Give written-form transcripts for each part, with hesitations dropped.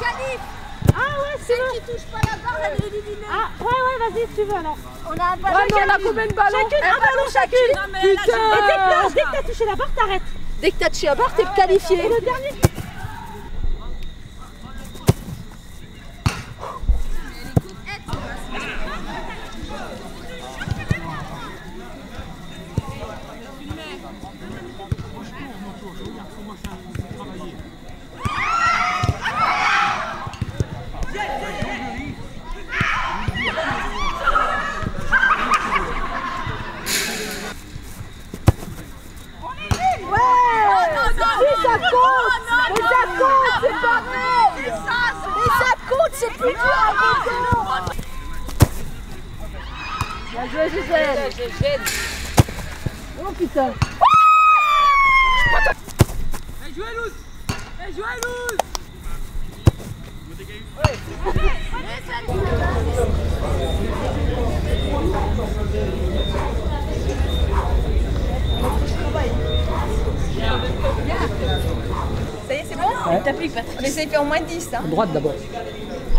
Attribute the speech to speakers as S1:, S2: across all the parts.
S1: qualif.
S2: Ah ouais, c'est
S1: celle qui touche pas la barre, elle est éliminée.
S2: Ah ouais, vas-y si tu veux alors.
S1: On a un ballon.
S3: Ouais, mais on a combien de ballons?
S2: Chacune, un ballon chacune.
S1: Non, mais
S2: Putain. Et dès que t'as touché la barre, t'arrêtes.
S1: dès que t'as touché la barre, t'es qualifié.
S2: Et le dernier.
S1: C'est plus dur à
S3: Bien joué, Gisèle. Oh putain.
S4: Hey, jouez loose. Hey, jouez loose.
S1: Ça y est, c'est bon? T'appliques, Patrick. Mais ça y fait au moins 10. Hein.
S3: Droite d'abord.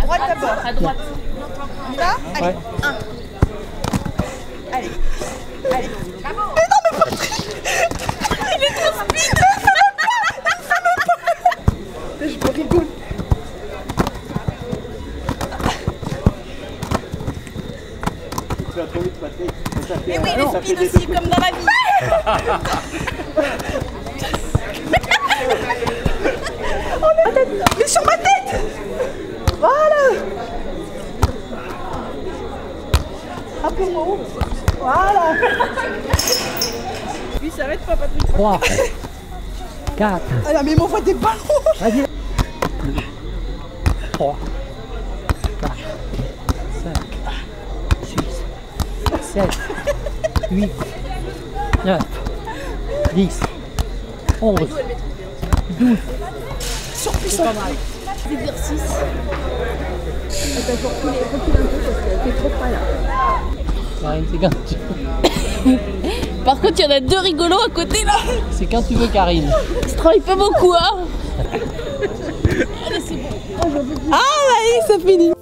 S1: À droite d'abord. À droite. Là? Allez,
S3: Ouais.
S1: 1. Allez. Allez. Mais non, mais Patrick! Il est trop speed!
S3: Je me rigole.
S5: Tu vas trop vite, Patrick.
S1: Mais oui, le speed aussi, comme dans la vie. Mais sur ma tête! Voilà! Un peu en haut. Voilà!
S3: Lui, s'arrête pas, Patrick.
S6: 3, 4,
S1: Ah non, mais il m'envoie des ballons!
S6: vas-y. 3, 4, 5, 6, 7, 8, 9, 10, 11, 12.
S1: Surpuissant!
S3: Exercice. Attends, faut reculer un peu parce qu'elle fait trop pas là.
S6: Karine, c'est quand tu veux.
S2: Par contre, il y en a deux rigolos à côté là.
S6: C'est quand tu veux, Karine.
S2: Ils se travaillent pas beaucoup, hein. Allez, c'est bon. Ah, bah oui, ça finit.